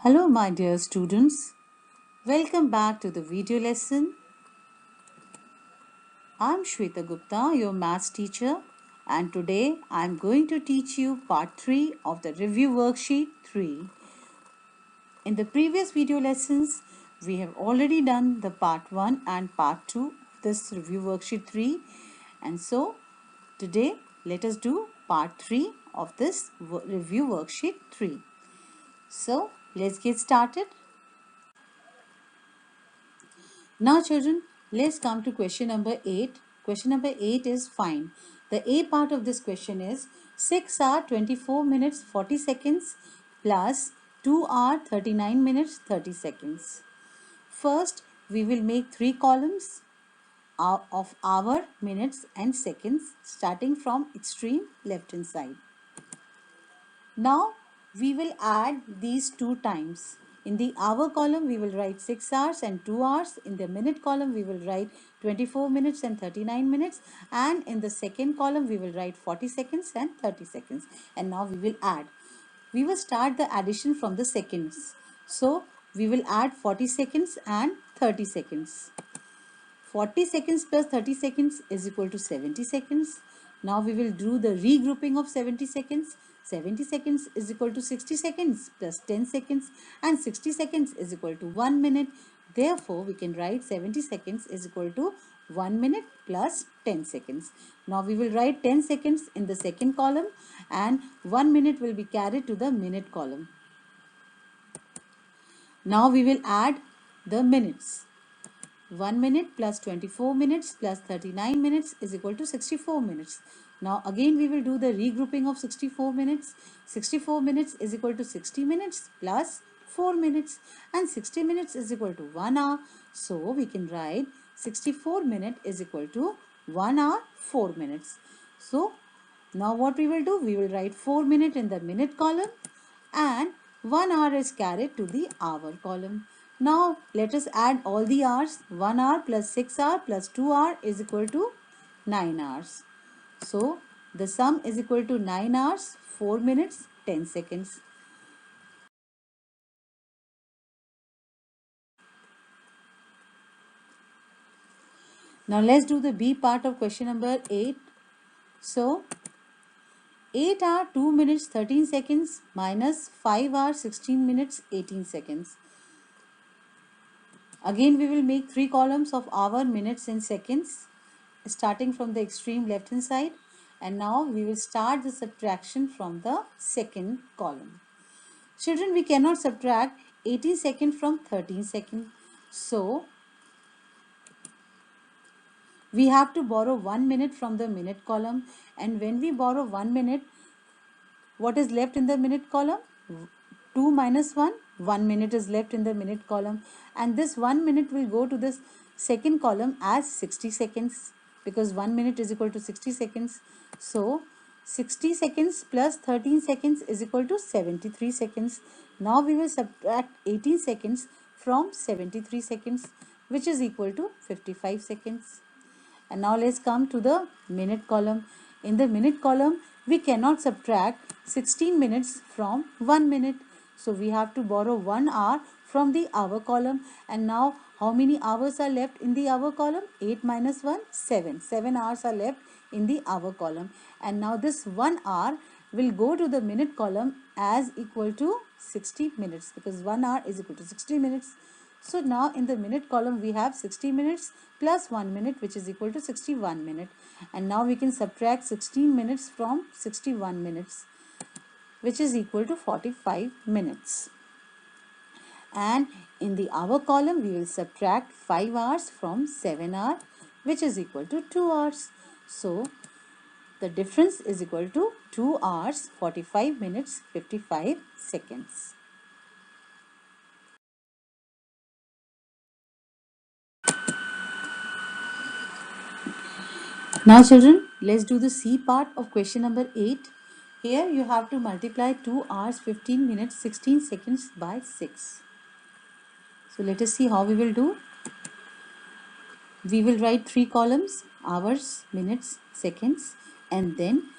Hello, my dear students. Welcome back to the video lesson. I'm Shweta Gupta, your maths teacher, and today I'm going to teach you part 3 of the review worksheet 3. In the previous video lessons, we have already done the part 1 and part 2 of this review worksheet 3, and so today let us do part 3 of this review worksheet 3. So let's get started. Now children, let's come to question number 8. Question number 8 is fine. The A part of this question is 6 hour 24 minutes 40 seconds plus 2 hour 39 minutes 30 seconds. First, we will make 3 columns of hour, minutes and seconds starting from extreme left hand side. Now we will add these two times. In the hour column, we will write 6 hours and 2 hours. In the minute column, we will write 24 minutes and 39 minutes. And in the second column, we will write 40 seconds and 30 seconds. And now we will add. We will start the addition from the seconds. So we will add 40 seconds and 30 seconds. 40 seconds plus 30 seconds is equal to 70 seconds. Now we will do the regrouping of 70 seconds. 70 seconds is equal to 60 seconds plus 10 seconds and 60 seconds is equal to 1 minute. Therefore, we can write 70 seconds is equal to 1 minute plus 10 seconds. Now we will write 10 seconds in the second column and 1 minute will be carried to the minute column. Now we will add the minutes. 1 minute plus 24 minutes plus 39 minutes is equal to 64 minutes. Now again we will do the regrouping of 64 minutes. 64 minutes is equal to 60 minutes plus 4 minutes and 60 minutes is equal to 1 hour. So we can write 64 minutes is equal to 1 hour 4 minutes. So now what we will do? We will write 4 minutes in the minute column and 1 hour is carried to the hour column. Now let us add all the hours. 1 hour plus 6 hour plus 2 hour is equal to 9 hours. So the sum is equal to 9 hours, 4 minutes, 10 seconds. Now let's do the B part of question number 8. So 8 hour 2 minutes 13 seconds minus 5 hour 16 minutes 18 seconds. Again we will make 3 columns of hour, minutes and seconds starting from the extreme left hand side, and now we will start the subtraction from the second column. Children, we cannot subtract 18 seconds from 13 seconds. So we have to borrow 1 minute from the minute column, and when we borrow 1 minute, what is left in the minute column? 2 minus 1, 1 minute is left in the minute column, and this 1 minute will go to this second column as 60 seconds because 1 minute is equal to 60 seconds. So 60 seconds plus 13 seconds is equal to 73 seconds. Now we will subtract 18 seconds from 73 seconds, which is equal to 55 seconds. And now let's come to the minute column. In the minute column, we cannot subtract 16 minutes from 1 minute. So we have to borrow 1 hour from the hour column. And now how many hours are left in the hour column? 8 minus 1, 7. 7 hours are left in the hour column. And now this 1 hour will go to the minute column as equal to 60 minutes because 1 hour is equal to 60 minutes. So now in the minute column we have 60 minutes plus 1 minute, which is equal to 61 minutes. And now we can subtract 16 minutes from 61 minutes, which is equal to 45 minutes. And in the hour column we will subtract 5 hours from 7 hours, which is equal to 2 hours. So the difference is equal to 2 hours 45 minutes 55 seconds. Now children, let's do the C part of question number 8. Here you have to multiply 2 hours 15 minutes 16 seconds by 6. So let us see how we will do. We will write 3 columns, hours, minutes, seconds, and then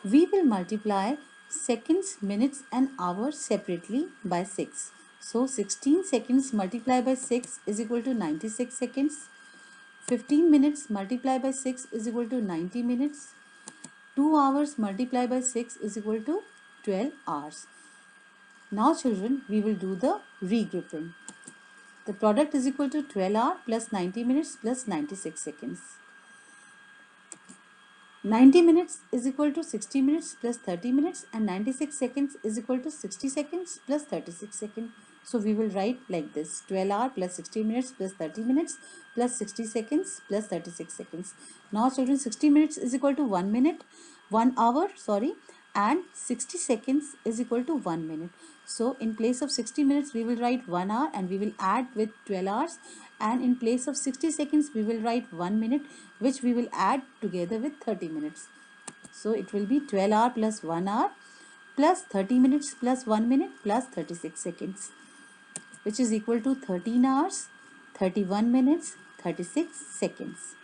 we will multiply seconds, minutes and hours separately by 6. So 16 seconds multiplied by 6 is equal to 96 seconds. 15 minutes multiplied by 6 is equal to 90 minutes. 2 hours multiplied by 6 is equal to 12 hours. Now children, we will do the regrouping. The product is equal to 12 hours plus 90 minutes plus 96 seconds. 90 minutes is equal to 60 minutes plus 30 minutes, and 96 seconds is equal to 60 seconds plus 36 seconds. So we will write like this: 12 hours plus 60 minutes plus 30 minutes plus 60 seconds plus 36 seconds. Now children, 60 minutes is equal to 1 minute, 1 hour, and 60 seconds is equal to 1 minute. So in place of 60 minutes we will write 1 hour and we will add with 12 hours, and in place of 60 seconds we will write 1 minute which we will add together with 30 minutes. So it will be 12 hour plus 1 hour plus 30 minutes plus 1 minute plus 36 seconds, which is equal to 13 hours, 31 minutes, 36 seconds.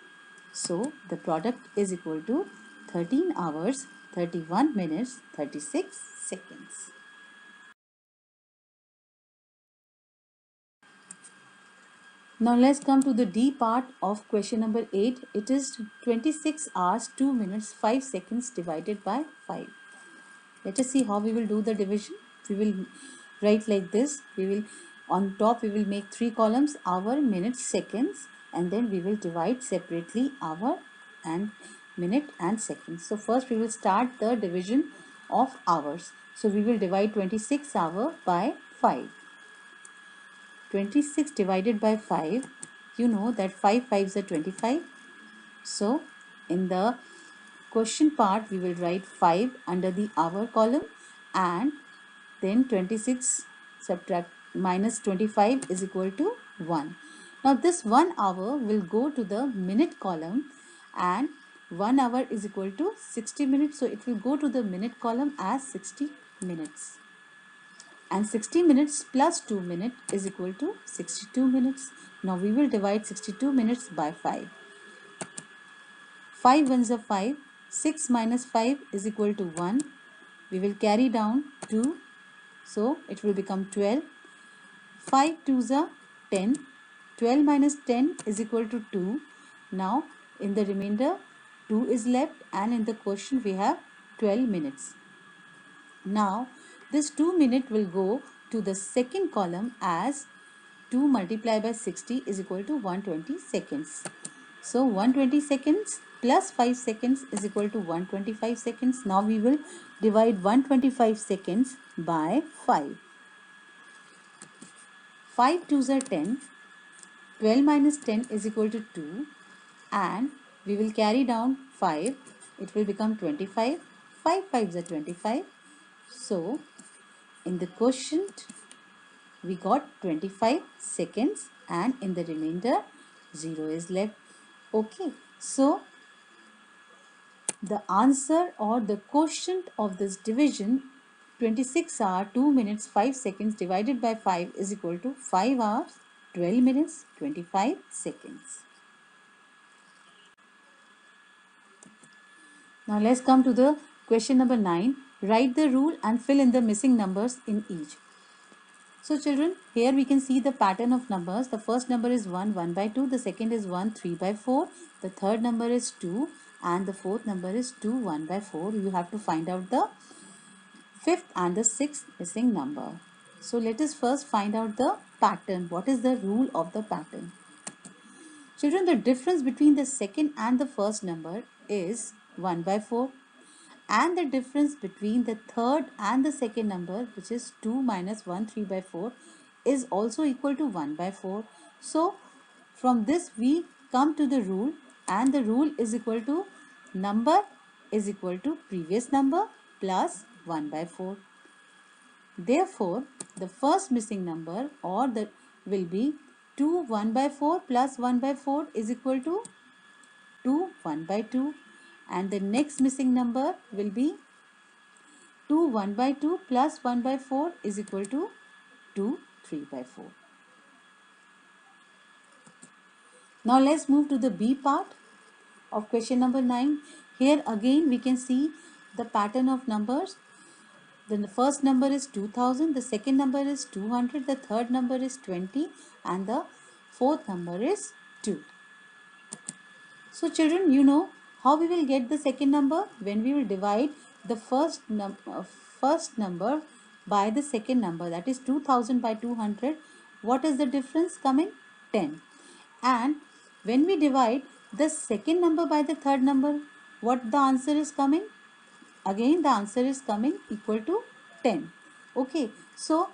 So the product is equal to 13 hours, 31 minutes, 36 seconds. Now let's come to the D part of question number 8. It is 26 hours, 2 minutes, 5 seconds divided by 5. Let us see how we will do the division. We will write like this. On top we will make 3 columns: hour, minutes, seconds, and then we will divide separately hour and minute and seconds. So first we will start the division of hours. So we will divide 26 hour by 5. 26 divided by 5, you know that 5 5s are 25. So in the question part we will write 5 under the hour column, and then 26 subtract minus 25 is equal to 1. Now this 1 hour will go to the minute column, and 1 hour is equal to 60 minutes, so it will go to the minute column as 60 minutes. And 60 minutes plus 2 minutes is equal to 62 minutes. Now we will divide 62 minutes by 5. 5 ones are 5. 6 minus 5 is equal to 1. We will carry down 2. So it will become 12. 5 twos are 10. 12 minus 10 is equal to 2. Now in the remainder 2 is left, and in the question we have 12 minutes. Now this 2 minute will go to the second column as 2 multiplied by 60 is equal to 120 seconds. So 120 seconds plus 5 seconds is equal to 125 seconds. Now we will divide 125 seconds by 5. 5 twos are 10. 12 minus 10 is equal to 2, and we will carry down 5. It will become 25. 5 5s are 25. So in the quotient we got 25 seconds, and in the remainder 0 is left. Okay, so the answer or the quotient of this division, 26 hours 2 minutes 5 seconds divided by 5, is equal to 5 hours 12 minutes 25 seconds. Now let's come to the question number 9. Write the rule and fill in the missing numbers in each. So children, here we can see the pattern of numbers. The first number is 1, 1 by 2. The second is 1, 3 by 4. The third number is 2. And the fourth number is 2, 1 by 4. You have to find out the fifth and the sixth missing number. So let us first find out the pattern. What is the rule of the pattern? Children, the difference between the second and the first number is 1 by 4. And the difference between the third and the second number, which is 2 minus 1, 3 by 4, is also equal to 1 by 4. So from this we come to the rule, and the rule is equal to number is equal to previous number plus 1 by 4. Therefore, the first missing number will be 2 1 by 4 plus 1 by 4 is equal to 2 1 by 2, and the next missing number will be 2 1 by 2 plus 1 by 4 is equal to 2 3 by 4. Now let's move to the B part of question number 9. Here again we can see the pattern of numbers. The first number is 2000, the second number is 200, the third number is 20, and the fourth number is 2. So children, you know how we will get the second number? When we will divide the first number by the second number, that is 2000 by 200. What is the difference coming? 10. And when we divide the second number by the third number, what the answer is coming? Again the answer is coming equal to 10. Okay, so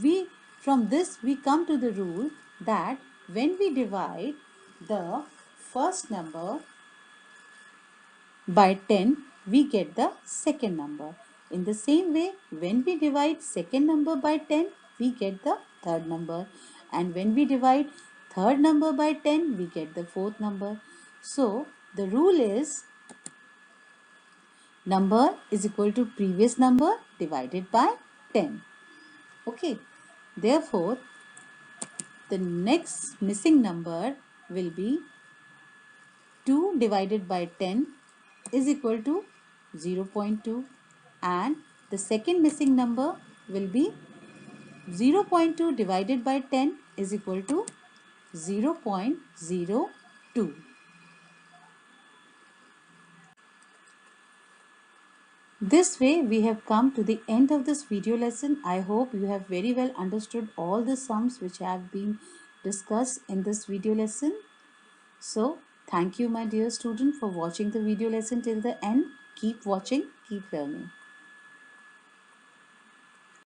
we from this we come to the rule that when we divide the first number by 10, we get the second number. In the same way, when we divide second number by 10, we get the third number. And when we divide third number by 10, we get the fourth number. So, the rule is number is equal to previous number divided by 10. Okay. Therefore, the next missing number will be 2 divided by 10 is equal to 0.2, and the second missing number will be 0.2 divided by 10 is equal to 0.02. This way we have come to the end of this video lesson. I hope you have very well understood all the sums which have been discussed in this video lesson. So thank you my dear student for watching the video lesson till the end. Keep watching, keep learning.